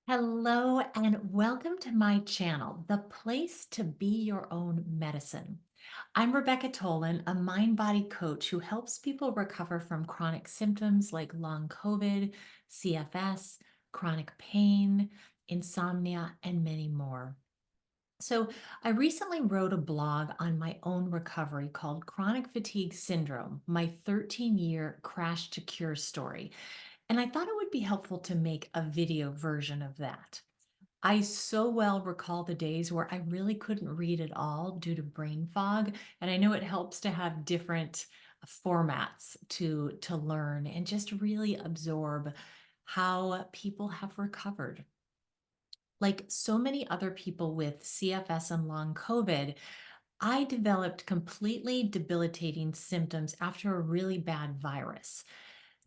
Hello and welcome to my channel, the place to be your own medicine. I'm Rebecca Tolin, a mind-body coach who helps people recover from chronic symptoms like long COVID, CFS, chronic pain, insomnia, and many more. So, I recently wrote a blog on my own recovery called Chronic Fatigue Syndrome, my 13-year crash to cure story. And I thought it would be helpful to make a video version of that. I so well recall the days where I really couldn't read at all due to brain fog. And I know it helps to have different formats to learn and just really absorb how people have recovered. Like so many other people with CFS and long COVID, I developed completely debilitating symptoms after a really bad virus.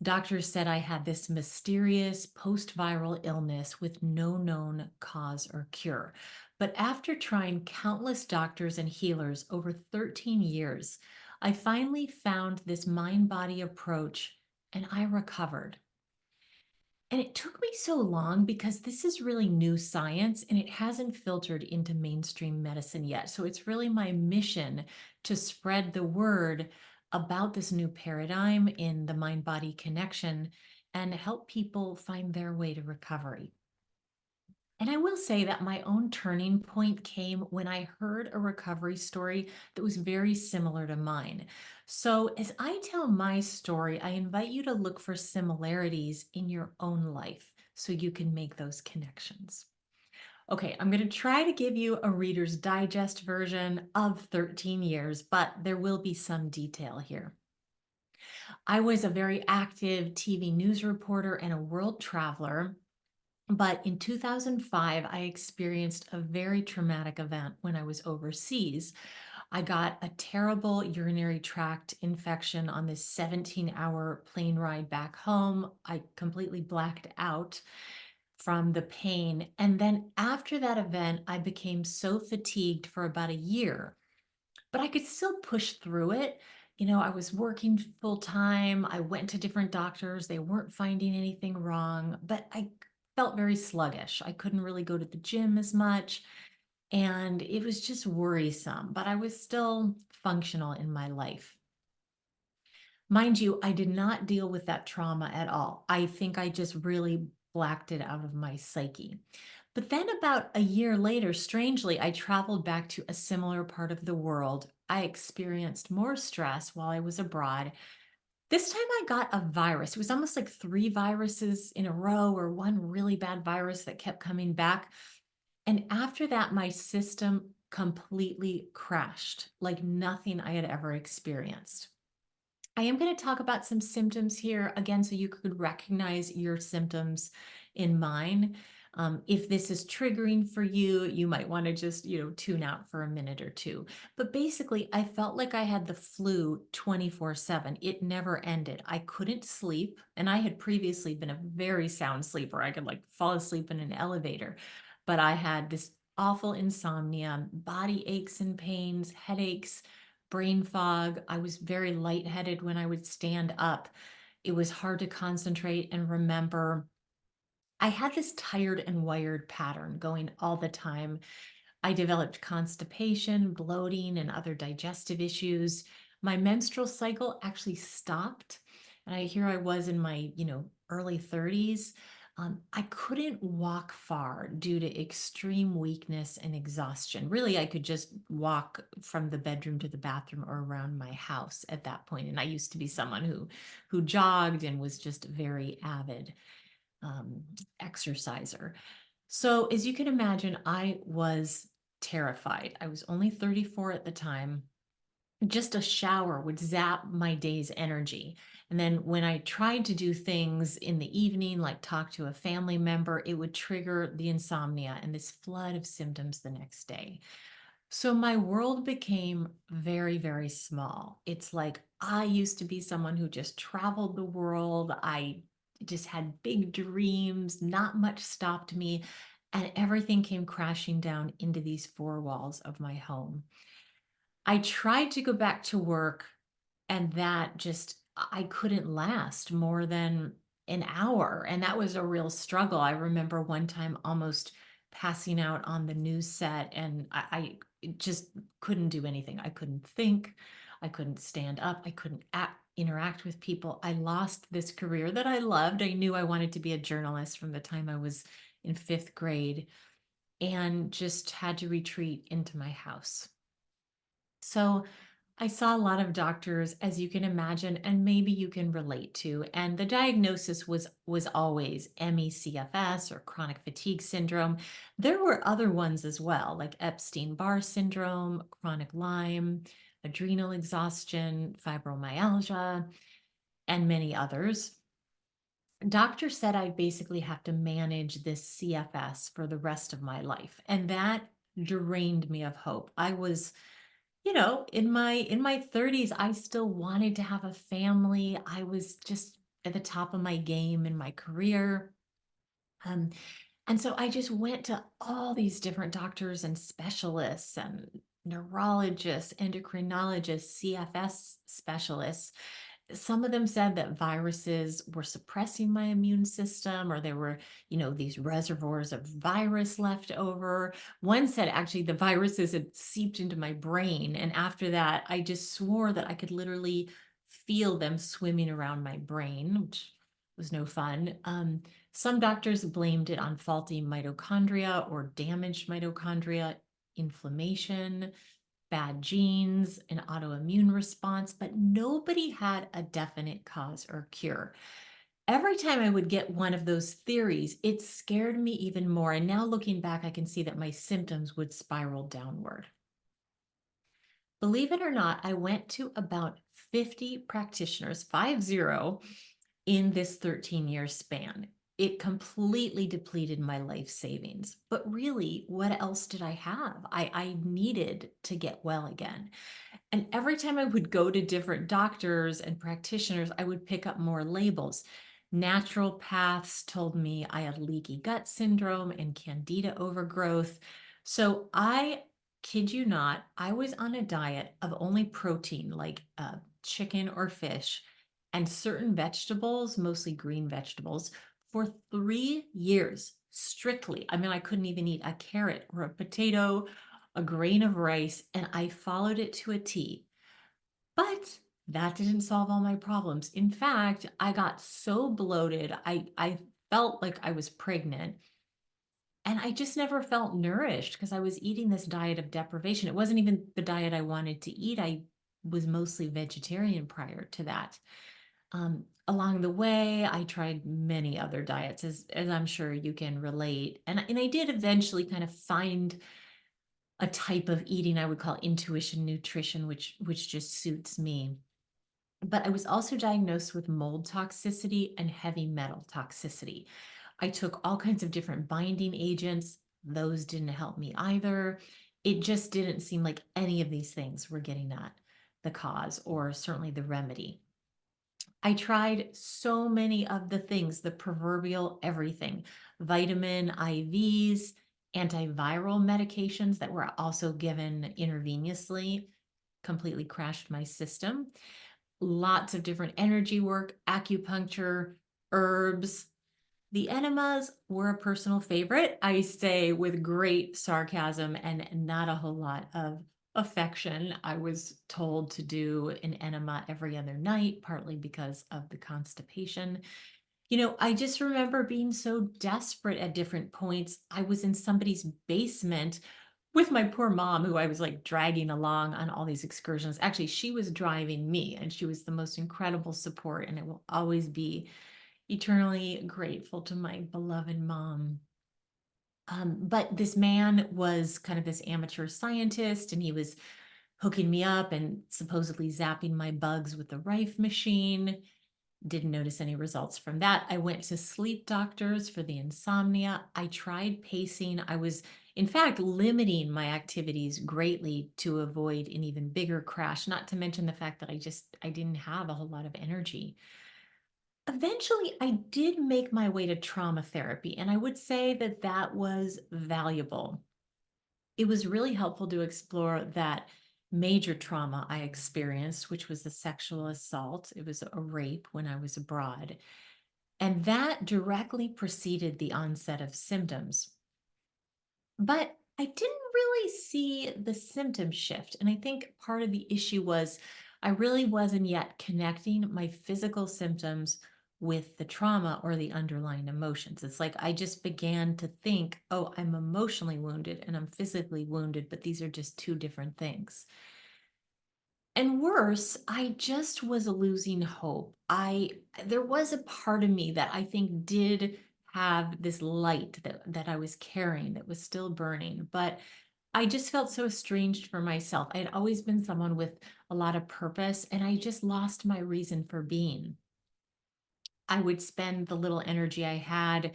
Doctors said I had this mysterious post-viral illness with no known cause or cure. But after trying countless doctors and healers over 13 years, I finally found this mind-body approach and I recovered. And it took me so long because this is really new science and it hasn't filtered into mainstream medicine yet. So it's really my mission to spread the word about this new paradigm in the mind body connection and help people find their way to recovery. And I will say that my own turning point came when I heard a recovery story that was very similar to mine. So, as I tell my story, I invite you to look for similarities in your own life so you can make those connections. Okay, I'm going to try to give you a Reader's Digest version of 13 years, but there will be some detail here. I was a very active TV news reporter and a world traveler. But in 2005, I experienced a very traumatic event when I was overseas. I got a terrible urinary tract infection on this 17-hour plane ride back home. I completely blacked out from the pain. And then after that event, I became so fatigued for about a year, but I could still push through it. I was working full time. I went to different doctors. They weren't finding anything wrong, but I felt very sluggish. I couldn't really go to the gym as much, and it was just worrisome, but I was still functional in my life. Mind you, I did not deal with that trauma at all. I think I just really blacked it out of my psyche. But then, about a year later, strangely, I traveled back to a similar part of the world. I experienced more stress while I was abroad. This time I got a virus. It was almost like three viruses in a row, or one really bad virus that kept coming back. And after that, my system completely crashed like nothing I had ever experienced. I am going to talk about some symptoms here again, so you could recognize your symptoms in mine. If this is triggering for you, you might want to just, tune out for a minute or two. But basically, I felt like I had the flu 24/7. It never ended. I couldn't sleep. And I had previously been a very sound sleeper. I could like fall asleep in an elevator. But I had this awful insomnia, body aches and pains, headaches, brain fog. I was very lightheaded when I would stand up. It was hard to concentrate and remember. I had this tired and wired pattern going all the time. I developed constipation, bloating, and other digestive issues. My menstrual cycle actually stopped. And here I was in my, early 30s. I couldn't walk far due to extreme weakness and exhaustion. Really, I could just walk from the bedroom to the bathroom or around my house at that point. And I used to be someone who jogged and was just very avid um, exerciser. So, as you can imagine, I was terrified. I was only 34 at the time. Just a shower would zap my day's energy. And then when I tried to do things in the evening, like talk to a family member, it would trigger the insomnia and this flood of symptoms the next day. So my world became very, very small. It's like I used to be someone who just traveled the world. I just had big dreams, not much stopped me, and everything came crashing down into these four walls of my home. I tried to go back to work, and that just, I couldn't last more than an hour. And that was a real struggle. I remember one time almost passing out on the news set, and I just couldn't do anything. I couldn't think. I couldn't stand up. I couldn't interact with people. I lost this career that I loved. I knew I wanted to be a journalist from the time I was in fifth grade, and just had to retreat into my house. So I saw a lot of doctors, as you can imagine, and maybe you can relate to. And the diagnosis was always ME/CFS or chronic fatigue syndrome. There were other ones as well, like Epstein-Barr syndrome, chronic Lyme, adrenal exhaustion, fibromyalgia, and many others. Doctor said I basically have to manage this CFS for the rest of my life, and that drained me of hope. I was, in my 30s, I still wanted to have a family. I was just at the top of my game in my career. Um, and so I just went to all these different doctors and specialists and neurologists, endocrinologists, CFS specialists. Some of them said that viruses were suppressing my immune system, or there were, these reservoirs of virus left over. One said actually the viruses had seeped into my brain. And after that, I just swore that I could literally feel them swimming around my brain, which was no fun. Some doctors blamed it on faulty mitochondria or damaged mitochondria, inflammation, bad genes, an autoimmune response, but nobody had a definite cause or cure. Every time I would get one of those theories, it scared me even more. And now looking back, I can see that my symptoms would spiral downward. Believe it or not, I went to about 50 practitioners, 50, in this 13-year span. It completely depleted my life savings. But really, what else did I have? I needed to get well again. And every time I would go to different doctors and practitioners, I would pick up more labels. Naturopaths told me I had leaky gut syndrome and candida overgrowth. So I kid you not, I was on a diet of only protein like chicken or fish and certain vegetables, mostly green vegetables, for 3 years strictly. I mean, I couldn't even eat a carrot or a potato, a grain of rice, and I followed it to a T. But that didn't solve all my problems. In fact, I got so bloated, I felt like I was pregnant. And I just never felt nourished because I was eating this diet of deprivation. It wasn't even the diet I wanted to eat. I was mostly vegetarian prior to that. Along the way, I tried many other diets, as I'm sure you can relate. And I did eventually kind of find a type of eating I would call intuition nutrition, which just suits me. But I was also diagnosed with mold toxicity and heavy metal toxicity. I took all kinds of different binding agents. Those didn't help me either. It just didn't seem like any of these things were getting at the cause or certainly the remedy. I tried so many of the things, the proverbial everything, vitamin IVs, antiviral medications that were also given intravenously, completely crashed my system. Lots of different energy work, acupuncture, herbs. The enemas were a personal favorite, I say with great sarcasm and not a whole lot of affection. I was told to do an enema every other night, partly because of the constipation. I just remember being so desperate at different points. I was in somebody's basement with my poor mom, who I was like dragging along on all these excursions. Actually, she was driving me, and she was the most incredible support. And I will always be eternally grateful to my beloved mom. But this man was kind of this amateur scientist, and he was hooking me up and supposedly zapping my bugs with the Rife machine. Didn't notice any results from that. I went to sleep doctors for the insomnia. I tried pacing. I was, in fact, limiting my activities greatly to avoid an even bigger crash, not to mention the fact that I didn't have a whole lot of energy. Eventually, I did make my way to trauma therapy, and I would say that that was valuable. It was really helpful to explore that major trauma I experienced, which was the sexual assault. It was a rape when I was abroad. And that directly preceded the onset of symptoms. But I didn't really see the symptom shift. And I think part of the issue was I really wasn't yet connecting my physical symptoms with the trauma or the underlying emotions. It's like I just began to think, oh, I'm emotionally wounded and I'm physically wounded, but these are just two different things. And worse, I just was losing hope. There was a part of me that I think did have this light that I was carrying that was still burning, but I just felt so estranged for myself. I had always been someone with a lot of purpose, and I just lost my reason for being. I would spend the little energy I had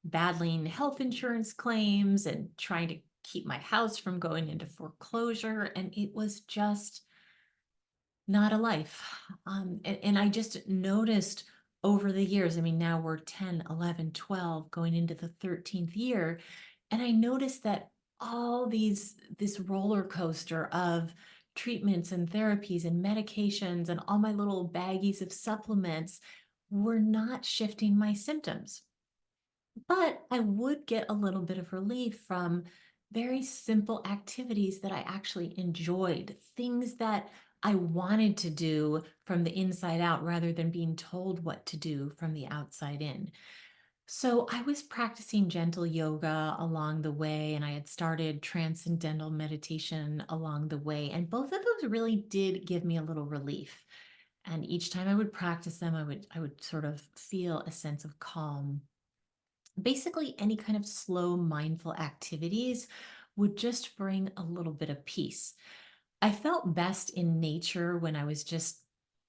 battling health insurance claims and trying to keep my house from going into foreclosure, and it was just not a life. And I just noticed over the years, I mean, now we're 10, 11, 12, going into the 13th year. And I noticed that this roller coaster of treatments and therapies and medications and all my little baggies of supplements were not shifting my symptoms. But I would get a little bit of relief from very simple activities that I actually enjoyed, things that I wanted to do from the inside out rather than being told what to do from the outside in. So I was practicing gentle yoga along the way, and I had started transcendental meditation along the way. And both of those really did give me a little relief. And each time I would practice them, I would sort of feel a sense of calm. Basically, any kind of slow, mindful activities would just bring a little bit of peace. I felt best in nature when I was just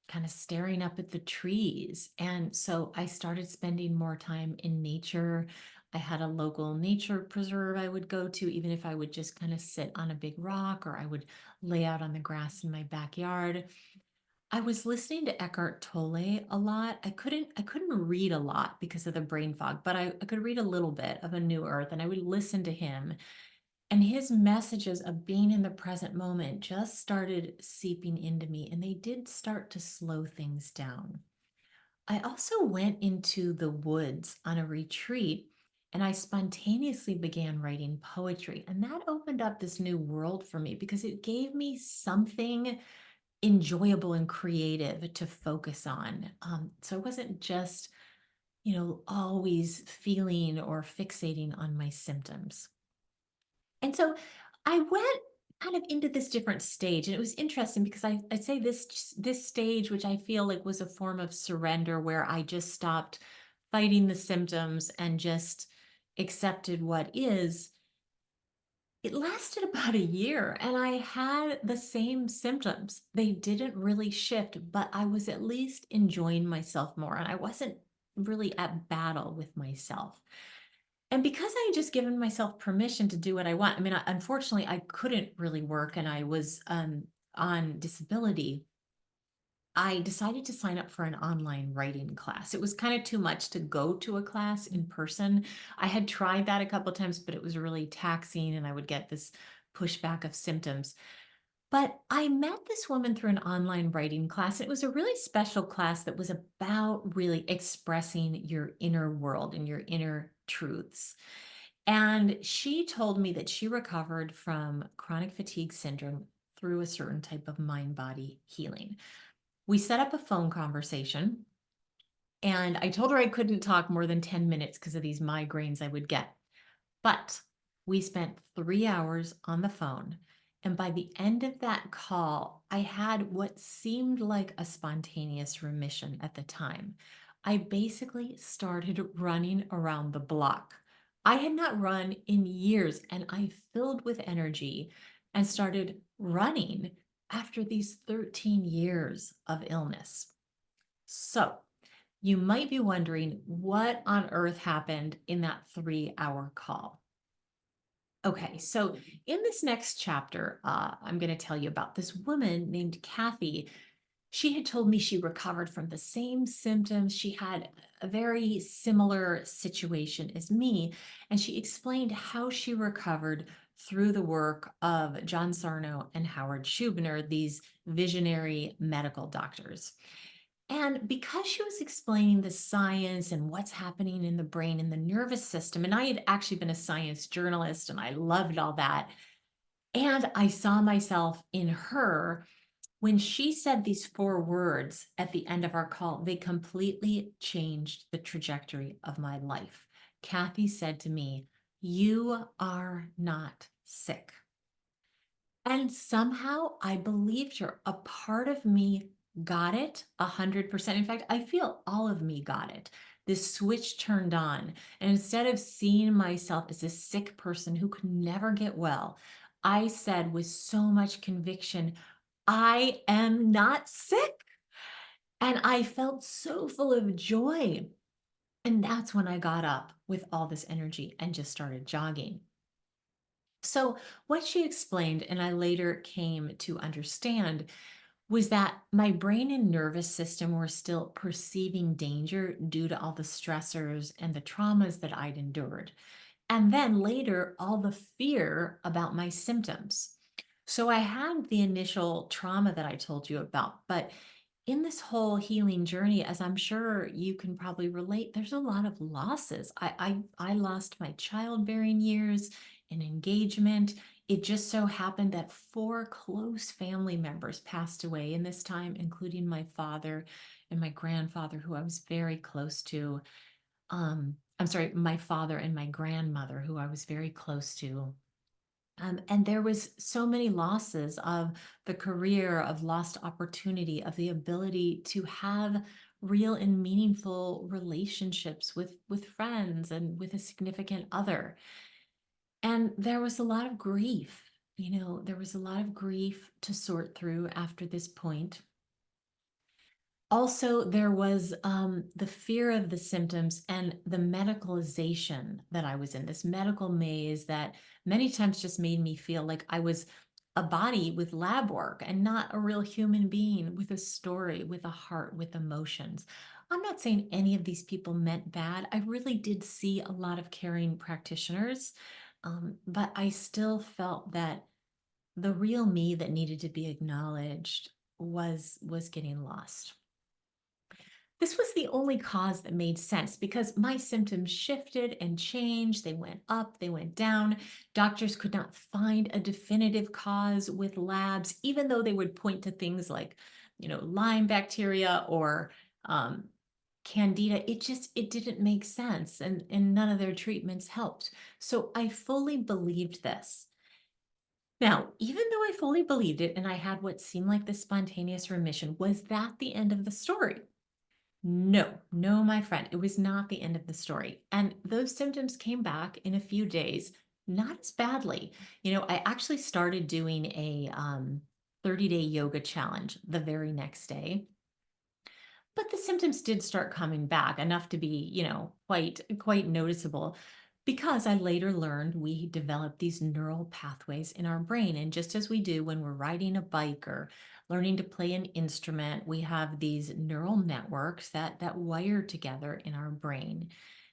kind of staring up at the trees. And so I started spending more time in nature. I had a local nature preserve I would go to, even if I would just kind of sit on a big rock or I would lay out on the grass in my backyard. I was listening to Eckhart Tolle a lot. I couldn't read a lot because of the brain fog, but I could read a little bit of A New Earth and I would listen to him. And his messages of being in the present moment just started seeping into me, and they did start to slow things down. I also went into the woods on a retreat and I spontaneously began writing poetry. And that opened up this new world for me because it gave me something enjoyable and creative to focus on. So I wasn't just, always feeling or fixating on my symptoms. And so I went kind of into this different stage. And it was interesting because I'd say this stage, which I feel like was a form of surrender where I just stopped fighting the symptoms and just accepted what is. It lasted about a year and I had the same symptoms. They didn't really shift, but I was at least enjoying myself more and I wasn't really at battle with myself. And because I had just given myself permission to do what I want, I mean, unfortunately, I couldn't really work and I was on disability. I decided to sign up for an online writing class. It was kind of too much to go to a class in person. I had tried that a couple of times, but it was really taxing and I would get this pushback of symptoms. But I met this woman through an online writing class. It was a really special class that was about really expressing your inner world and your inner truths. And she told me that she recovered from chronic fatigue syndrome through a certain type of mind body healing. We set up a phone conversation, and I told her I couldn't talk more than 10 minutes because of these migraines I would get. But we spent 3 hours on the phone. And by the end of that call, I had what seemed like a spontaneous remission at the time. I basically started running around the block. I had not run in years, and I filled with energy and started running after these 13 years of illness. So, you might be wondering what on earth happened in that 3 hour call. Okay, so in this next chapter, I'm going to tell you about this woman named Kathy. She had told me she recovered from the same symptoms. She had a very similar situation as me, and she explained how she recovered through the work of John Sarno and Howard Schubiner, these visionary medical doctors. And because she was explaining the science and what's happening in the brain and the nervous system, and I had actually been a science journalist and I loved all that. And I saw myself in her when she said these four words at the end of our call, they completely changed the trajectory of my life. Kathy said to me, "You are not sick." And somehow I believed her. A part of me got it 100%. In fact, I feel all of me got it. This switch turned on. And instead of seeing myself as a sick person who could never get well, I said with so much conviction, "I am not sick." And I felt so full of joy. And that's when I got up with all this energy and just started jogging. So, what she explained, and I later came to understand, was that my brain and nervous system were still perceiving danger due to all the stressors and the traumas that I'd endured. And then later, all the fear about my symptoms. So I had the initial trauma that I told you about, but in this whole healing journey, as I'm sure you can probably relate, there's a lot of losses. I lost my childbearing years, an engagement. It just so happened that four close family members passed away in this time, including my father and my grandfather, who I was very close to. I'm sorry, my father and my grandmother, who I was very close to. And there was so many losses of the career, of lost opportunity, of the ability to have real and meaningful relationships with friends and with a significant other. And there was a lot of grief. There was a lot of grief to sort through after this point. Also, there was the fear of the symptoms and the medicalization that I was in, this medical maze that many times just made me feel like I was a body with lab work and not a real human being with a story, with a heart, with emotions. I'm not saying any of these people meant bad. I really did see a lot of caring practitioners, but I still felt that the real me that needed to be acknowledged was getting lost. This was the only cause that made sense because my symptoms shifted and changed. They went up, they went down. Doctors could not find a definitive cause with labs, even though they would point to things like, Lyme bacteria or um, candida. It didn't make sense, and none of their treatments helped. So I fully believed this. Now, even though I fully believed it and I had what seemed like this spontaneous remission, was that the end of the story? No, no, my friend, it was not the end of the story. And those symptoms came back in a few days, not as badly. I actually started doing a 30-day yoga challenge the very next day. But the symptoms did start coming back enough to be, quite noticeable because I later learned we develop these neural pathways in our brain. And just as we do when we're riding a bike or learning to play an instrument, we have these neural networks that wire together in our brain.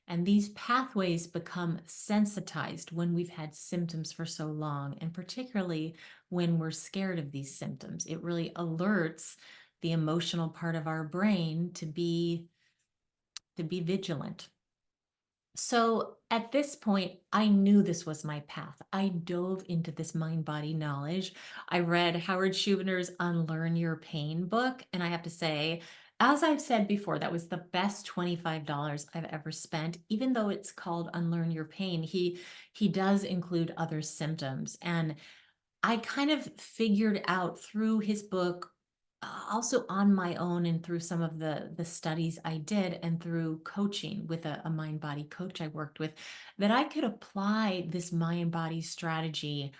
And these pathways become sensitized when we've had symptoms for so long, and particularly when we're scared of these symptoms. It really alerts the emotional part of our brain to be vigilant. So at this point, I knew this was my path. I dove into this mind body knowledge. I read Howard Schubiner's Unlearn Your Pain book. And I have to say, as I've said before, that was the best $25 I've ever spent. Even though it's called Unlearn Your Pain, he does include other symptoms. And I kind of figured out through his book, also on my own and through some of the studies I did and through coaching with a mind body coach I worked with, that I could apply this mind body strategy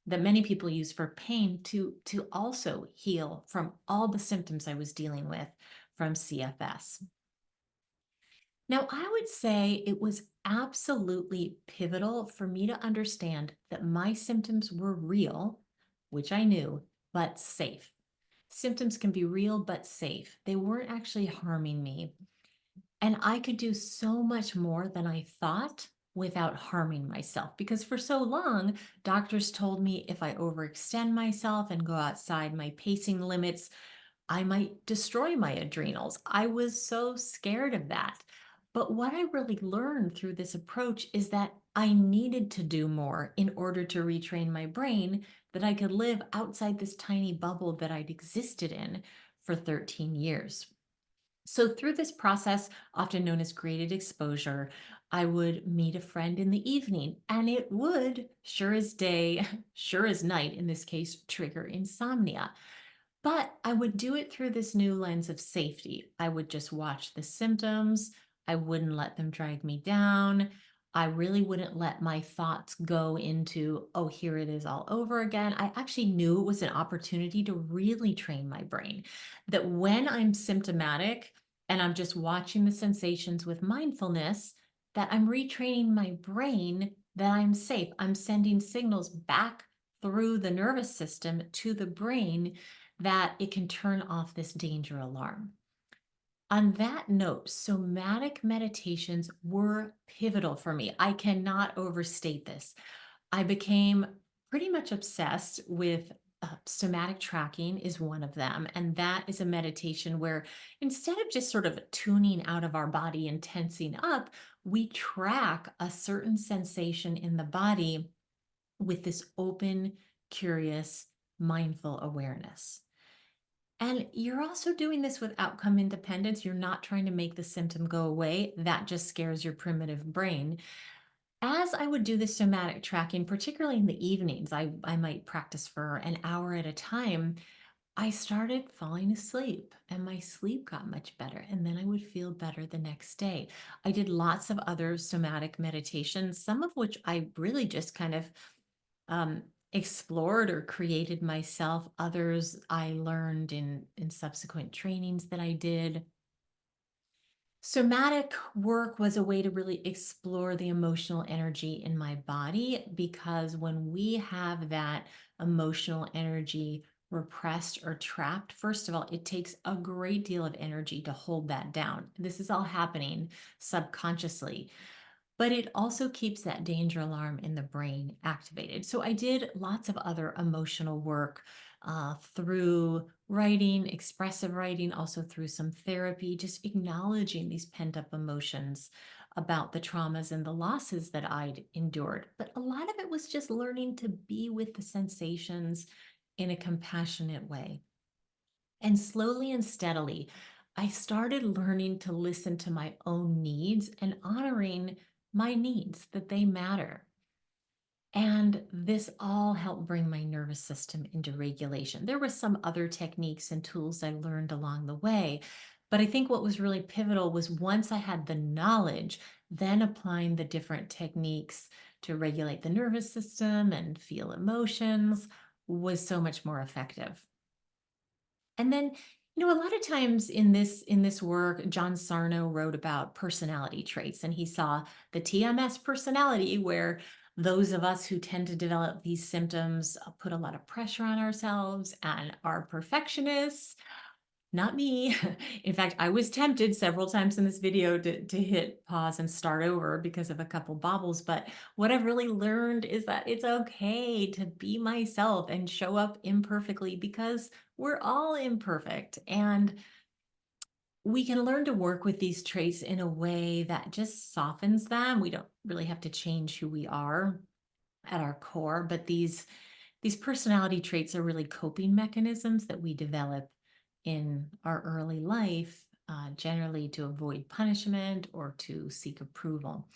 that many people use for pain to also heal from all the symptoms I was dealing with from CFS. Now, I would say it was absolutely pivotal for me to understand that my symptoms were real, which I knew, but safe. Symptoms can be real, but safe. They weren't actually harming me. And I could do so much more than I thought without harming myself. Because for so long, doctors told me if I overextend myself and go outside my pacing limits, I might destroy my adrenals. I was so scared of that. But what I really learned through this approach is that I needed to do more in order to retrain my brain, that I could live outside this tiny bubble that I'd existed in for 13 years. So, through this process, often known as graded exposure, I would meet a friend in the evening, and it would, sure as day, sure as night in this case, trigger insomnia. But I would do it through this new lens of safety. I would just watch the symptoms. I wouldn't let them drag me down. I really wouldn't let my thoughts go into, oh, here it is all over again. I actually knew it was an opportunity to really train my brain. That when I'm symptomatic and I'm just watching the sensations with mindfulness, that I'm retraining my brain that I'm safe. I'm sending signals back through the nervous system to the brain that it can turn off this danger alarm. On that note, somatic meditations were pivotal for me. I cannot overstate this. I became pretty much obsessed with somatic tracking is one of them. And that is a meditation where instead of just sort of tuning out of our body and tensing up, we track a certain sensation in the body with this open, curious, mindful awareness. And you're also doing this with outcome independence. You're not trying to make the symptom go away. That just scares your primitive brain. As I would do the somatic tracking, particularly in the evenings, I might practice for an hour at a time. I started falling asleep and my sleep got much better. And then I would feel better the next day. I did lots of other somatic meditations, some of which I really just kind of um, explored or created myself. Others I learned in subsequent trainings that I did. Somatic work was a way to really explore the emotional energy in my body because when we have that emotional energy repressed or trapped, first of all, it takes a great deal of energy to hold that down. This is all happening subconsciously, but it also keeps that danger alarm in the brain activated. So I did lots of other emotional work through writing, expressive writing, also through some therapy, just acknowledging these pent up emotions about the traumas and the losses that I'd endured. But a lot of it was just learning to be with the sensations in a compassionate way. And slowly and steadily, I started learning to listen to my own needs and honoring my needs, that they matter. And this all helped bring my nervous system into regulation. There were some other techniques and tools I learned along the way. But I think what was really pivotal was once I had the knowledge, then applying the different techniques to regulate the nervous system and feel emotions was so much more effective. And then, a lot of times in this work, John Sarno wrote about personality traits, and he saw the TMS personality, where those of us who tend to develop these symptoms put a lot of pressure on ourselves and are perfectionists. Not me. In fact, I was tempted several times in this video to hit pause and start over because of a couple bobbles. But what I've really learned is that it's okay to be myself and show up imperfectly because we're all imperfect. And we can learn to work with these traits in a way that just softens them. We don't really have to change who we are at our core, but these personality traits are really coping mechanisms that we develop in our early life, generally to avoid punishment or to seek approval.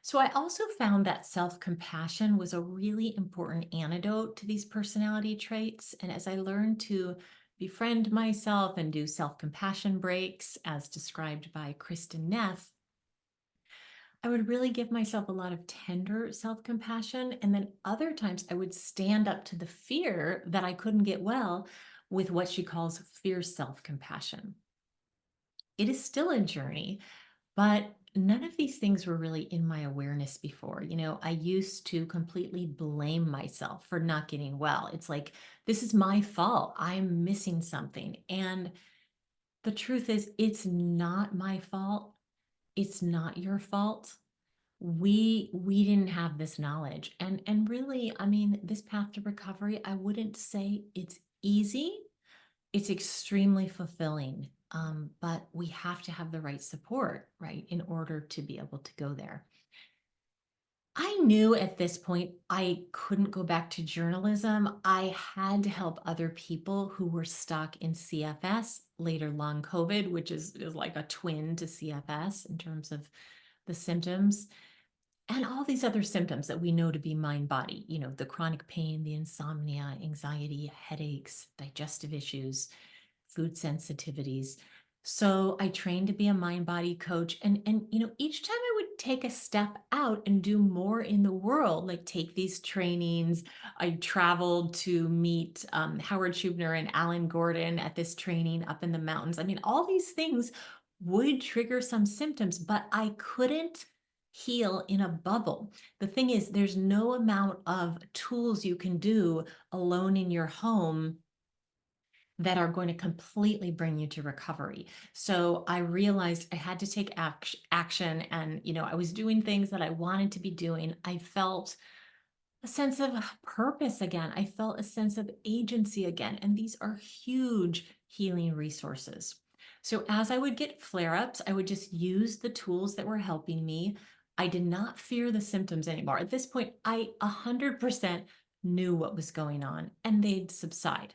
So I also found that self-compassion was a really important antidote to these personality traits. And as I learned to befriend myself and do self-compassion breaks, as described by Kristen Neff, I would really give myself a lot of tender self compassion. And then other times I would stand up to the fear that I couldn't get well with what she calls fierce self compassion. It is still a journey, but none of these things were really in my awareness before. I used to completely blame myself for not getting well. It's like, this is my fault. I'm missing something. And the truth is, it's not my fault. It's not your fault. We didn't have this knowledge, and really, I mean, this path to recovery, I wouldn't say it's easy, It's extremely fulfilling, but we have to have the right support, right, in order to be able to go there. I knew at this point I couldn't go back to journalism. I had to help other people who were stuck in CFS, later long COVID, which is like a twin to CFS in terms of the symptoms and all these other symptoms that we know to be mind body, the chronic pain, the insomnia, anxiety, headaches, digestive issues, food sensitivities. So I trained to be a mind body coach, and each time I would take a step out and do more in the world, like take these trainings. I traveled to meet Howard Schubiner and Alan Gordon at this training up in the mountains. I mean, all these things would trigger some symptoms, but I couldn't heal in a bubble. The thing is, there's no amount of tools you can do alone in your home that are going to completely bring you to recovery. So I realized I had to take action, and I was doing things that I wanted to be doing. I felt a sense of purpose again. I felt a sense of agency again, and these are huge healing resources. So as I would get flare-ups, I would just use the tools that were helping me. I did not fear the symptoms anymore. At this point, I 100% knew what was going on, and they'd subside.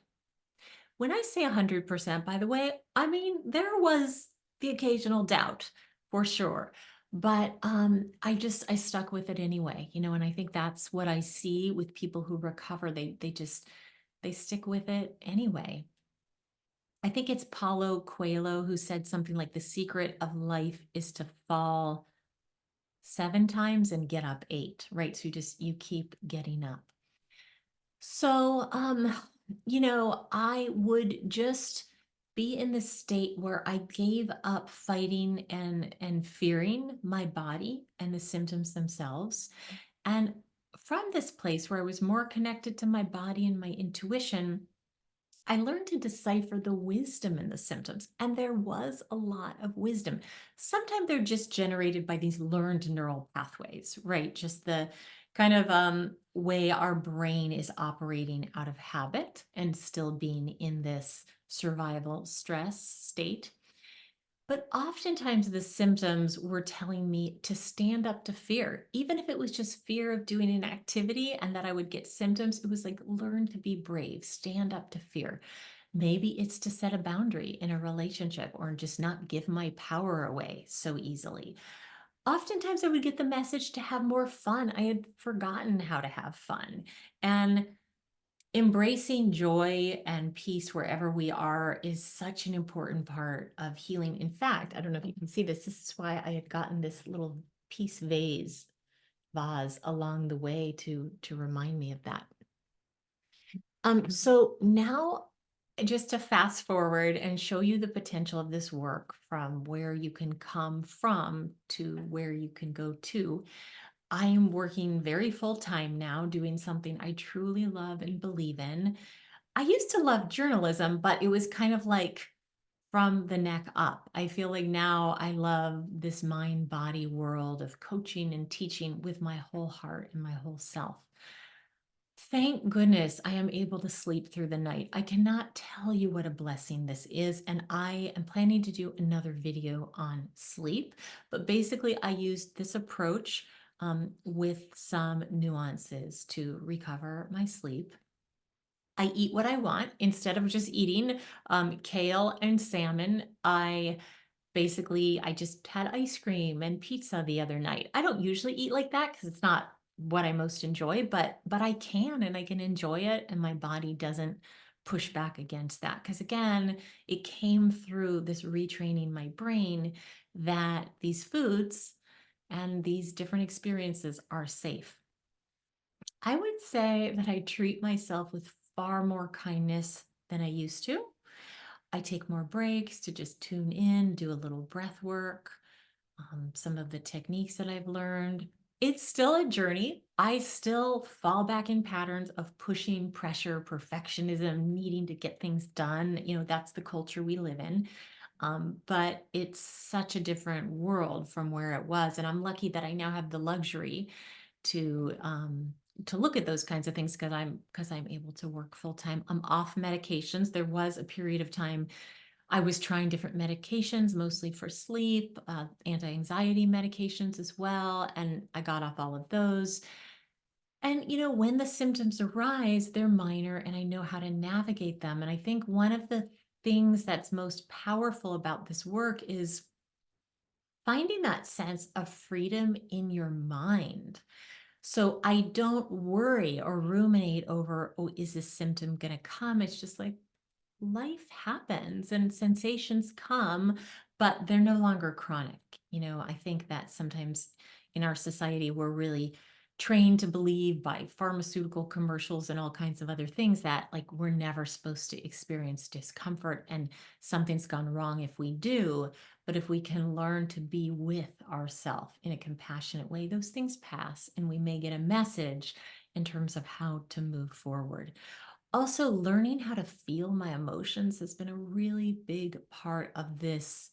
When I say 100%, by the way, I mean, there was the occasional doubt for sure. But I stuck with it anyway, and I think that's what I see with people who recover. They stick with it anyway. I think it's Paulo Coelho who said something like the secret of life is to fall 7 times and get up 8, right? So you keep getting up. So, I would just be in this state where I gave up fighting and fearing my body and the symptoms themselves. And from this place where I was more connected to my body and my intuition, I learned to decipher the wisdom in the symptoms, and there was a lot of wisdom. Sometimes they're just generated by these learned neural pathways, right? Just the kind of way our brain is operating out of habit and still being in this survival stress state. But oftentimes the symptoms were telling me to stand up to fear, even if it was just fear of doing an activity and that I would get symptoms. It was like, learn to be brave, stand up to fear. Maybe it's to set a boundary in a relationship or just not give my power away so easily. Oftentimes I would get the message to have more fun. I had forgotten how to have fun. And embracing joy and peace wherever we are is such an important part of healing. In fact, I don't know if you can see this. This is why I had gotten this little peace vase along the way to remind me of that. So now, just to fast forward and show you the potential of this work from where you can come from to where you can go to, I am working very full time now doing something I truly love and believe in. I used to love journalism, but it was kind of like from the neck up. I feel like now I love this mind body world of coaching and teaching with my whole heart and my whole self. Thank goodness I am able to sleep through the night. I cannot tell you what a blessing this is. And I am planning to do another video on sleep. But basically, I used this approach with some nuances to recover my sleep. I eat what I want instead of just eating kale and salmon. I just had ice cream and pizza the other night. I don't usually eat like that because it's not what I most enjoy, but I can, and I can enjoy it, and my body doesn't push back against that. Because again, it came through this retraining my brain that these foods and these different experiences are safe. I would say that I treat myself with far more kindness than I used to. I take more breaks to just tune in, do a little breath work, some of the techniques that I've learned. It's still a journey. I still fall back in patterns of pushing, pressure, perfectionism, needing to get things done. That's the culture we live in. But it's such a different world from where it was. And I'm lucky that I now have the luxury to to look at those kinds of things because I'm able to work full time. I'm off medications. There was a period of time I was trying different medications, mostly for sleep, anti-anxiety medications as well, and I got off all of those. And when the symptoms arise, they're minor, and I know how to navigate them. And I think one of the things that's most powerful about this work is finding that sense of freedom in your mind. So I don't worry or ruminate over, oh, is this symptom going to come? It's just like life happens and sensations come, but they're no longer chronic. I think that sometimes in our society, we're really trained to believe by pharmaceutical commercials and all kinds of other things that like we're never supposed to experience discomfort and something's gone wrong if we do. But if we can learn to be with ourselves in a compassionate way, those things pass and we may get a message in terms of how to move forward. Also, learning how to feel my emotions has been a really big part of this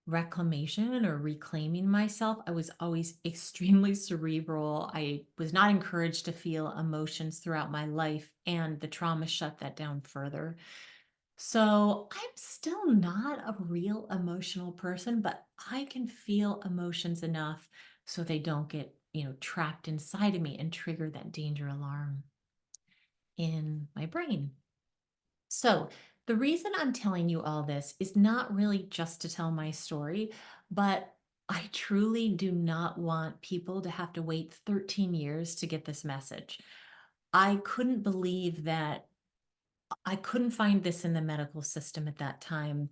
reclamation or reclaiming myself. I was always extremely cerebral. I was not encouraged to feel emotions throughout my life, and the trauma shut that down further. So I'm still not a real emotional person, but I can feel emotions enough so they don't get, trapped inside of me and trigger that danger alarm in my brain. So, the reason I'm telling you all this is not really just to tell my story, but I truly do not want people to have to wait 13 years to get this message. I couldn't believe that I couldn't find this in the medical system at that time,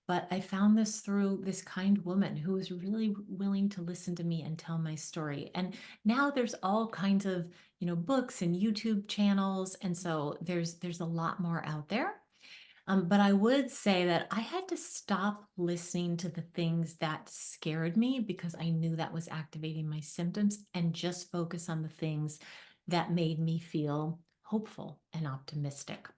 but I found this through this kind woman who was really willing to listen to me and tell my story. And now there's all kinds of, books and YouTube channels, and so there's a lot more out there. But I would say that I had to stop listening to the things that scared me because I knew that was activating my symptoms and just focus on the things that made me feel hopeful and optimistic.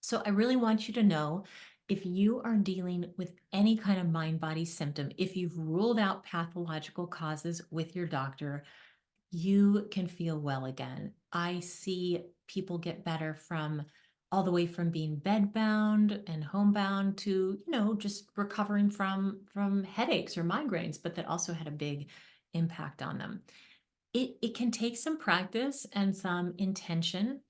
So I really want you to know if you are dealing with any kind of mind body symptom, if you've ruled out pathological causes with your doctor, you can feel well again. I see people get better from all the way from being bedbound and homebound to, just recovering from headaches or migraines, but that also had a big impact on them. It can take some practice and some intention,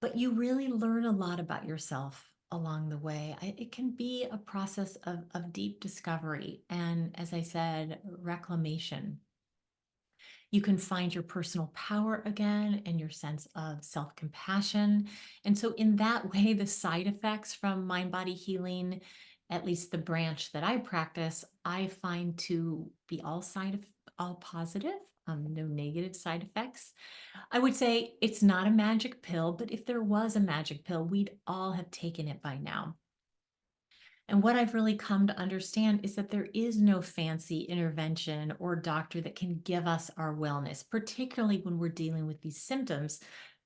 but you really learn a lot about yourself along the way. It can be a process of deep discovery and, as I said, reclamation. You can find your personal power again and your sense of self compassion. And so, in that way, the side effects from mind body healing, at least the branch that I practice, I find to be all positive. No negative side effects. I would say it's not a magic pill, but if there was a magic pill, we'd all have taken it by now. And what I've really come to understand is that there is no fancy intervention or doctor that can give us our wellness, particularly when we're dealing with these symptoms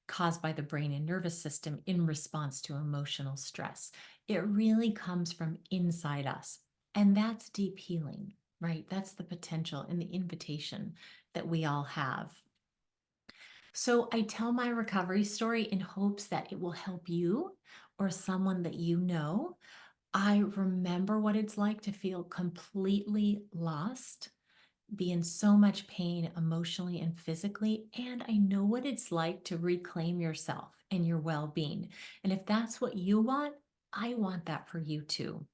caused by the brain and nervous system in response to emotional stress. It really comes from inside us. And that's deep healing, right? That's the potential and the invitation that we all have. So I tell my recovery story in hopes that it will help you or someone that you know. I remember what it's like to feel completely lost, be in so much pain emotionally and physically, and I know what it's like to reclaim yourself and your well being. And if that's what you want, I want that for you too.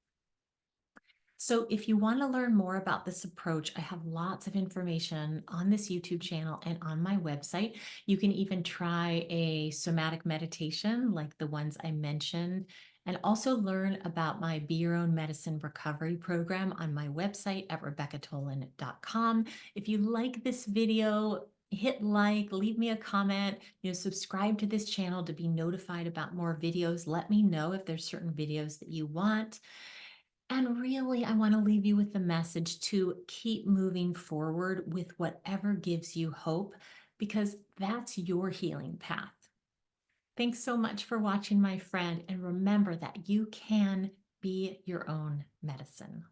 So, if you want to learn more about this approach, I have lots of information on this YouTube channel and on my website. You can even try a somatic meditation like the ones I mentioned, and also learn about my Be Your Own Medicine recovery program on my website at rebeccatolin.com. If you like this video, hit like, leave me a comment, subscribe to this channel to be notified about more videos. Let me know if there's certain videos that you want. And really, I want to leave you with the message to keep moving forward with whatever gives you hope, because that's your healing path. Thanks so much for watching, my friend. And remember that you can be your own medicine.